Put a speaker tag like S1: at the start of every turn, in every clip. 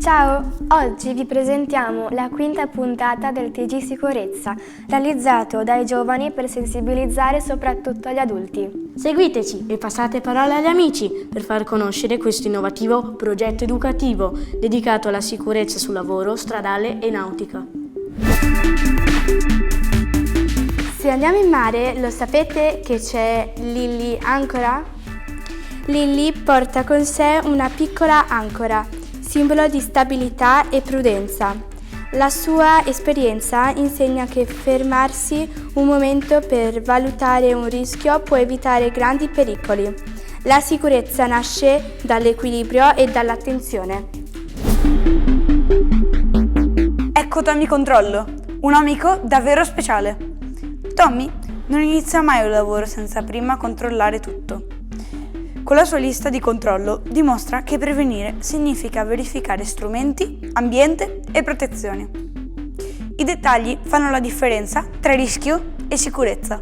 S1: Ciao, oggi vi presentiamo la quinta puntata del TG Sicurezza, realizzato dai giovani per sensibilizzare soprattutto gli adulti.
S2: Seguiteci e passate parola agli amici per far conoscere questo innovativo progetto educativo dedicato alla sicurezza sul lavoro, stradale e nautica.
S1: Se andiamo in mare, lo sapete che c'è Lily Ancora? Lily porta con sé una piccola ancora, simbolo di stabilità e prudenza. La sua esperienza insegna che fermarsi un momento per valutare un rischio può evitare grandi pericoli. La sicurezza nasce dall'equilibrio e dall'attenzione.
S3: Ecco Tommy Controllo, un amico davvero speciale. Tommy non inizia mai un lavoro senza prima controllare tutto. Con la sua lista di controllo dimostra che prevenire significa verificare strumenti, ambiente e protezione. I dettagli fanno la differenza tra rischio e sicurezza.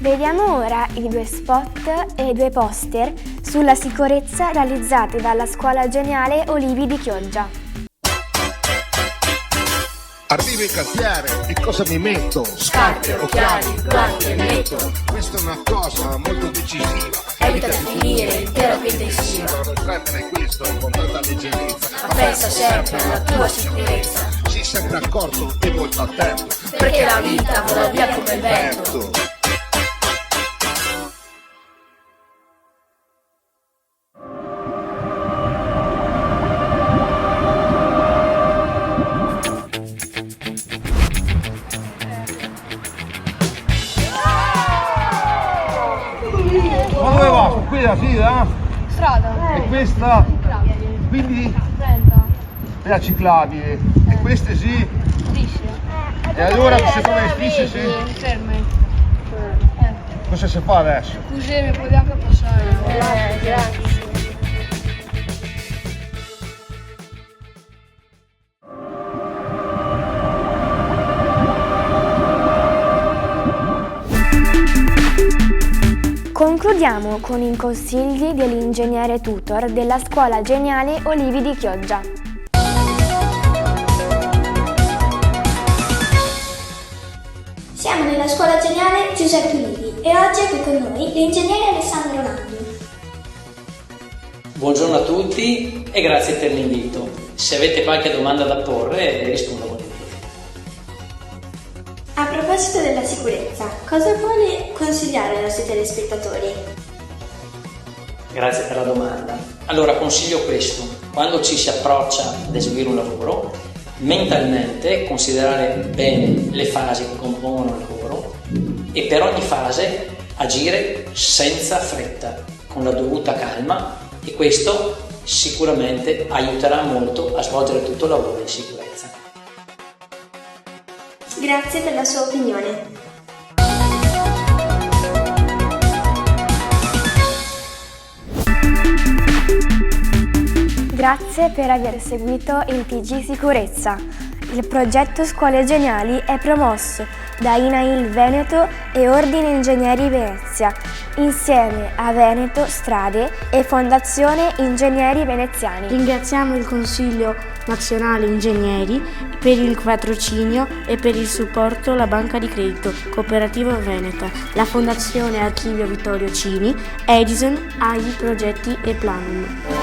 S1: Vediamo ora i 2 spot e 2 poster sulla sicurezza realizzati dalla Scuola Geniale Olivi di Chioggia.
S4: Arrivo in cantiere e cosa mi metto?
S5: Scarpe, occhiali, guanti e metto.
S4: Questa è una cosa molto decisiva.
S5: Evita di finire in terapia intensiva.
S4: Per prendere questo con tanta leggerezza.
S5: Ma pensa sempre alla tua sicurezza.
S4: Sii sempre accorto e molto attento.
S5: Perché la vita vola via come il vento.
S6: Ma dove va? Qui la fila?
S7: Strada.
S6: E questa?
S7: Ciclabili.
S6: Quindi
S7: 30.
S6: la ciclabile. E queste sì?
S7: Strisce.
S6: E allora se come strisce sì?
S7: Ferme.
S6: Cosa si fa adesso?
S7: Scusi, mi puoi anche passare?
S1: Grazie. Concludiamo con i consigli dell'ingegnere tutor della Scuola Geniale Olivi di Chioggia.
S8: Siamo nella Scuola Geniale Giuseppe Olivi e oggi è qui con noi l'ingegnere Alessandro Nandi.
S9: Buongiorno a tutti e grazie per l'invito. Se avete qualche domanda da porre, rispondo volentieri.
S8: A proposito della sicurezza, cosa vuole consigliare ai nostri telespettatori?
S9: Grazie per la domanda. Allora consiglio questo: quando ci si approccia ad eseguire un lavoro, mentalmente considerare bene le fasi che compongono il lavoro e per ogni fase agire senza fretta, con la dovuta calma, e questo sicuramente aiuterà molto a svolgere tutto il lavoro in sicurezza.
S8: Grazie per la sua opinione.
S1: Grazie per aver seguito il TG Sicurezza. Il progetto Scuole Geniali è promosso da INAIL Veneto e Ordine Ingegneri Venezia, insieme a Veneto Strade e Fondazione Ingegneri Veneziani.
S2: Ringraziamo il Consiglio Nazionale Ingegneri per il patrocinio e per il supporto la Banca di Credito Cooperativa Veneta, la Fondazione Archivio Vittorio Cini, Edison, AI Progetti e Planum.